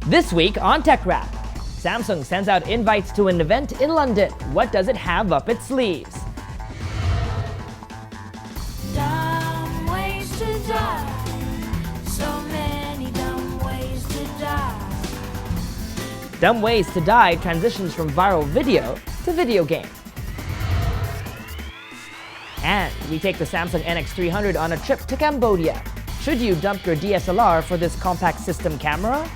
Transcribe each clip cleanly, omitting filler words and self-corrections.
This week on TechRap, Samsung sends out invites to an event in London. What does it have up its sleeves? Dumb ways to die. So many dumb ways to die. Dumb Ways to Die transitions from viral video to video game. And we take the Samsung NX300 on a trip to Cambodia. Should you dump your DSLR for this compact system camera?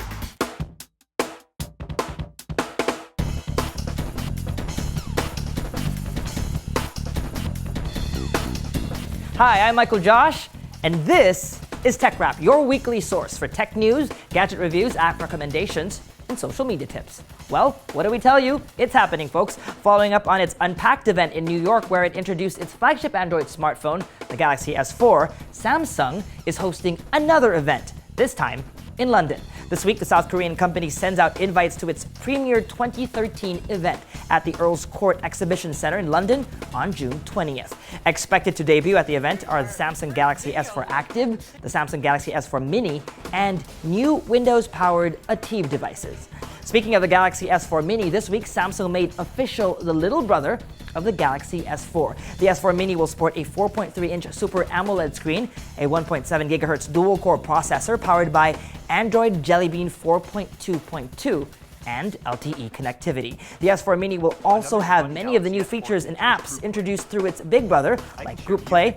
Hi, I'm Michael Josh, and this is TechRap, your weekly source for tech news, gadget reviews, app recommendations, and social media tips. Well, what do we tell you? It's happening, folks. Following up on its Unpacked event in New York, where it introduced its flagship Android smartphone, the Galaxy S4, Samsung is hosting another event, this time in London. This week, the South Korean company sends out invites to its Premier 2013 event at the Earl's Court Exhibition Centre in London on June 20th. Expected to debut at the event are the Samsung Galaxy S4 Active, the Samsung Galaxy S4 Mini, and new Windows-powered ATIV devices. Speaking of the Galaxy S4 Mini, this week Samsung made official the little brother of the Galaxy S4. The S4 Mini will sport a 4.3-inch Super AMOLED screen, a 1.7 GHz dual-core processor powered by Android Jelly Bean 4.2.2, and LTE connectivity. The S4 Mini will also have many of the new features and apps introduced through its big brother, like Group Play,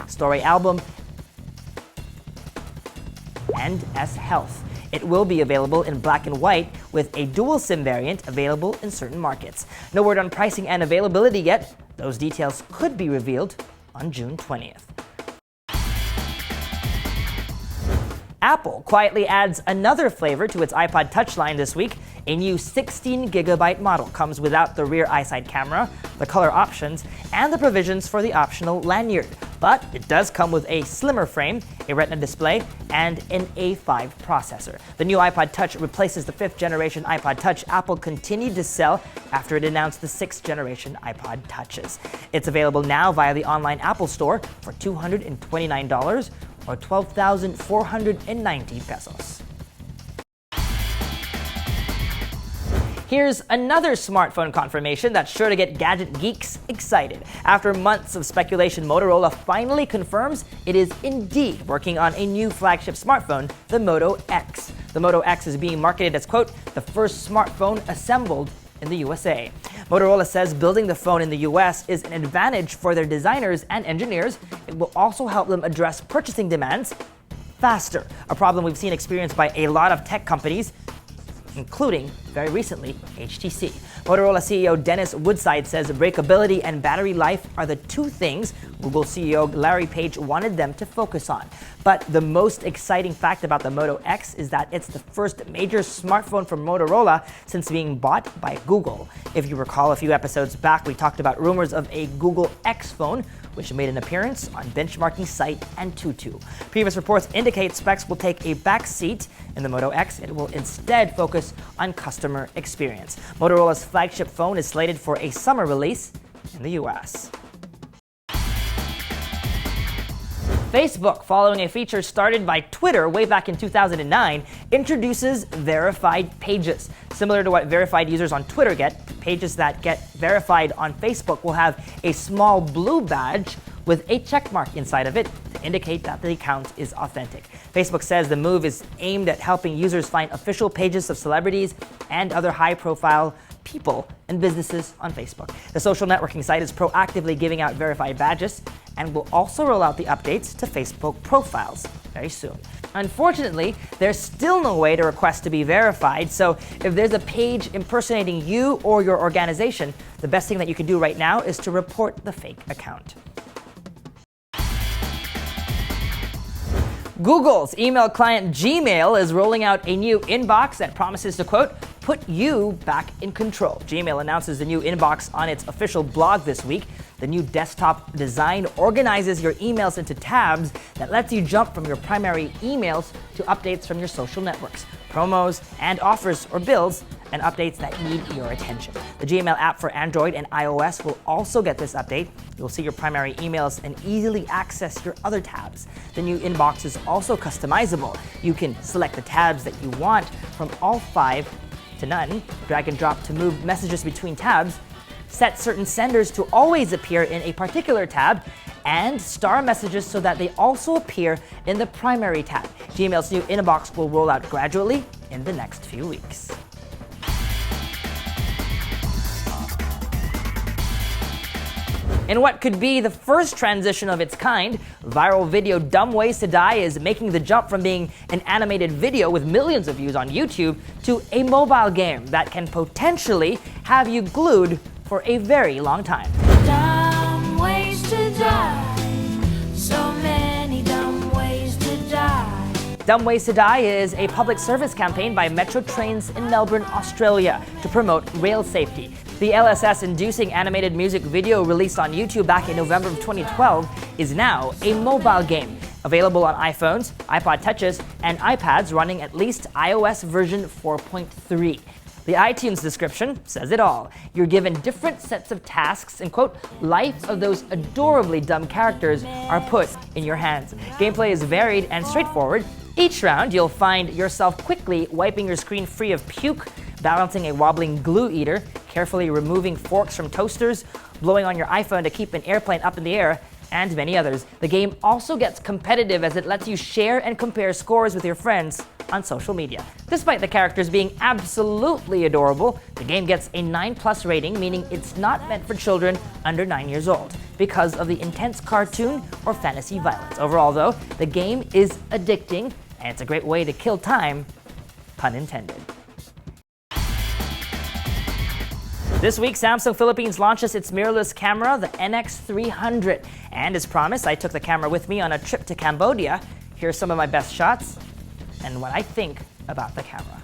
Story Album, and S Health. It will be available in black and white with a dual SIM variant available in certain markets. No word on pricing and availability yet. Those details could be revealed on June 20th. Apple quietly adds another flavor to its iPod Touch line this week. A new 16GB model comes without the rear eyesight camera, the color options, and the provisions for the optional lanyard. But it does come with a slimmer frame, a Retina display, and an A5 processor. The new iPod Touch replaces the 5th generation iPod Touch Apple continued to sell after it announced the 6th generation iPod Touches. It's available now via the online Apple Store for $229 or 12,490 pesos. Here's another smartphone confirmation that's sure to get gadget geeks excited. After months of speculation, Motorola finally confirms it is indeed working on a new flagship smartphone, the Moto-X. The Moto-X is being marketed as, quote, the first smartphone assembled in the USA. Motorola says building the phone in the US is an advantage for their designers and engineers. It will also help them address purchasing demands faster, a problem we've seen experienced by a lot of tech companies, including, very recently, HTC. Motorola CEO Dennis Woodside says breakability and battery life are the two things Google CEO Larry Page wanted them to focus on. But the most exciting fact about the Moto X is that it's the first major smartphone from Motorola since being bought by Google. If you recall, a few episodes back, we talked about rumors of a Google X phone, which made an appearance on benchmarking site Antutu. Previous reports indicate specs will take a back seat in the Moto X. It will instead focus on customer experience. Motorola's flagship phone is slated for a summer release in the US. Facebook, following a feature started by Twitter way back in 2009, introduces verified pages. Similar to what verified users on Twitter get, pages that get verified on Facebook will have a small blue badge with a check mark inside of it to indicate that the account is authentic. Facebook says the move is aimed at helping users find official pages of celebrities and other high-profile people and businesses on Facebook. The social networking site is proactively giving out verified badges and will also roll out the updates to Facebook profiles very soon. Unfortunately, there's still no way to request to be verified, so if there's a page impersonating you or your organization, the best thing that you can do right now is to report the fake account. Google's email client Gmail is rolling out a new inbox that promises to, quote, put you back in control. Gmail announces the new inbox on its official blog this week. The new desktop design organizes your emails into tabs that lets you jump from your primary emails to updates from your social networks, promos, and offers or bills, and updates that need your attention. The Gmail app for Android and iOS will also get this update. You'll see your primary emails and easily access your other tabs. The new inbox is also customizable. You can select the tabs that you want from all 5 to none, drag and drop to move messages between tabs, set certain senders to always appear in a particular tab, and star messages so that they also appear in the primary tab. Gmail's new inbox will roll out gradually in the next few weeks. In what could be the first transition of its kind, viral video Dumb Ways to Die is making the jump from being an animated video with millions of views on YouTube to a mobile game that can potentially have you glued for a very long time. Dumb ways to die. So many dumb ways to die. Dumb Ways to Die is a public service campaign by Metro Trains in Melbourne, Australia to promote rail safety. The LSS-inducing animated music video released on YouTube back in November of 2012 is now a mobile game, available on iPhones, iPod Touches, and iPads running at least iOS version 4.3. The iTunes description says it all. You're given different sets of tasks and, quote, life of those adorably dumb characters are put in your hands. Gameplay is varied and straightforward. Each round, you'll find yourself quickly wiping your screen free of puke, balancing a wobbling glue eater, carefully removing forks from toasters, blowing on your iPhone to keep an airplane up in the air, and many others. The game also gets competitive as it lets you share and compare scores with your friends on social media. Despite the characters being absolutely adorable, the game gets a 9+ rating, meaning it's not meant for children under 9 years old because of the intense cartoon or fantasy violence. Overall, though, the game is addicting, and it's a great way to kill time, pun intended. This week, Samsung Philippines launches its mirrorless camera, the NX300. And as promised, I took the camera with me on a trip to Cambodia. Here are some of my best shots and what I think about the camera.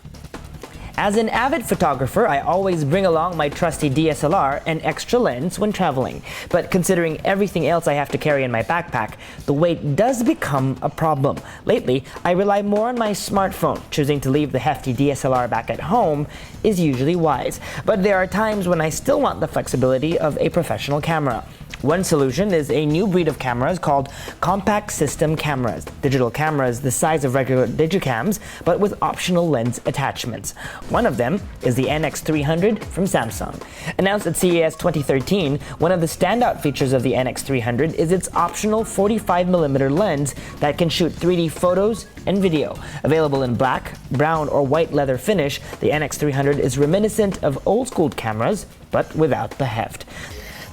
As an avid photographer, I always bring along my trusty DSLR and extra lens when traveling. But considering everything else I have to carry in my backpack, the weight does become a problem. Lately, I rely more on my smartphone. Choosing to leave the hefty DSLR back at home is usually wise. But there are times when I still want the flexibility of a professional camera. One solution is a new breed of cameras called compact system cameras, digital cameras the size of regular digicams, but with optional lens attachments. One of them is the NX300 from Samsung. Announced at CES 2013, one of the standout features of the NX300 is its optional 45mm lens that can shoot 3D photos and video. Available in black, brown, or white leather finish, the NX300 is reminiscent of old-school cameras, but without the heft.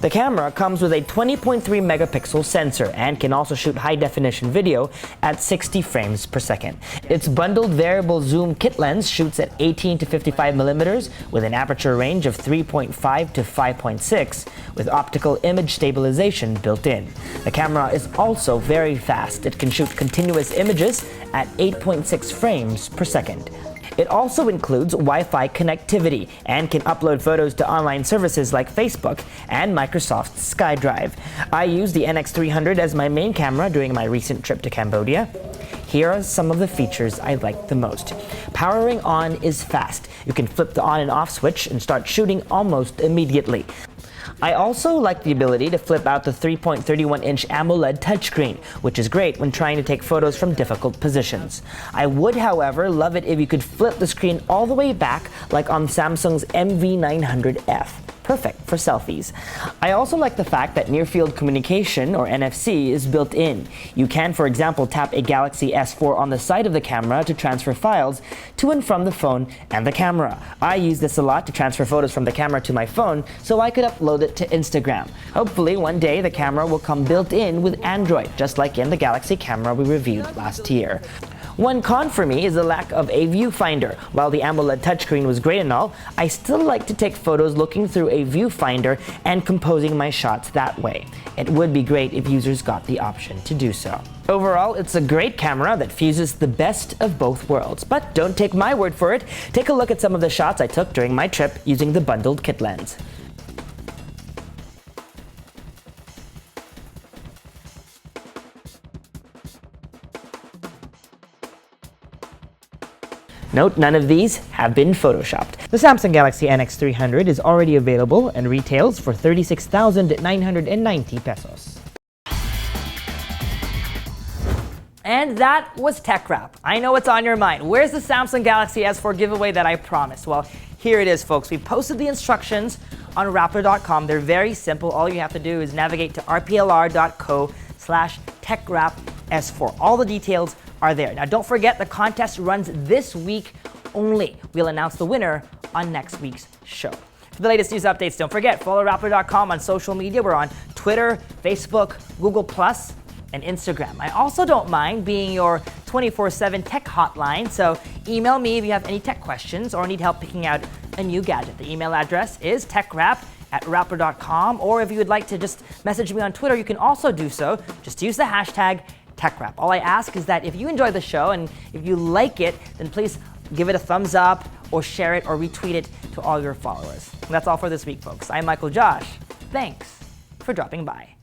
The camera comes with a 20.3 megapixel sensor and can also shoot high-definition video at 60 frames per second. Its bundled variable zoom kit lens shoots at 18 to 55 millimeters with an aperture range of 3.5 to 5.6 with optical image stabilization built in. The camera is also very fast. It can shoot continuous images at 8.6 frames per second. It also includes Wi-Fi connectivity and can upload photos to online services like Facebook and Microsoft's SkyDrive. I used the NX300 as my main camera during my recent trip to Cambodia. Here are some of the features I liked the most. Powering on is fast. You can flip the on and off switch and start shooting almost immediately. I also like the ability to flip out the 3.31-inch AMOLED touchscreen, which is great when trying to take photos from difficult positions. I would, however, love it if you could flip the screen all the way back like on Samsung's MV900F. Perfect for selfies. I also like the fact that near-field communication, or NFC, is built in. You can, for example, tap a Galaxy S4 on the side of the camera to transfer files to and from the phone and the camera. I use this a lot to transfer photos from the camera to my phone so I could upload it to Instagram. Hopefully, one day the camera will come built in with Android, just like in the Galaxy camera we reviewed last year. One con for me is the lack of a viewfinder. While the AMOLED touchscreen was great and all, I still like to take photos looking through a viewfinder and composing my shots that way. It would be great if users got the option to do so. Overall, it's a great camera that fuses the best of both worlds. But don't take my word for it. Take a look at some of the shots I took during my trip using the bundled kit lens. Note, none of these have been photoshopped. The Samsung Galaxy NX300 is already available and retails for 36,990 pesos. And that was TechRap. I know what's on your mind. Where's the Samsung Galaxy S4 giveaway that I promised? Well, here it is, folks. We posted the instructions on Rappler.com. They're very simple. All you have to do is navigate to rplr.co/TechRapS4. All the details are there. Now, don't forget, the contest runs this week only. We'll announce the winner on next week's show. For the latest news updates, don't forget, follow Rappler.com on social media. We're on Twitter, Facebook, Google+, and Instagram. I also don't mind being your 24/7 tech hotline, so email me if you have any tech questions or need help picking out a new gadget. The email address is techrap@rappler.com, or if you would like to just message me on Twitter, you can also do so. Just use the hashtag TechRap. All I ask is that if you enjoy the show and if you like it, then please give it a thumbs up or share it or retweet it to all your followers. And that's all for this week, folks. I'm Michael Josh. Thanks for dropping by.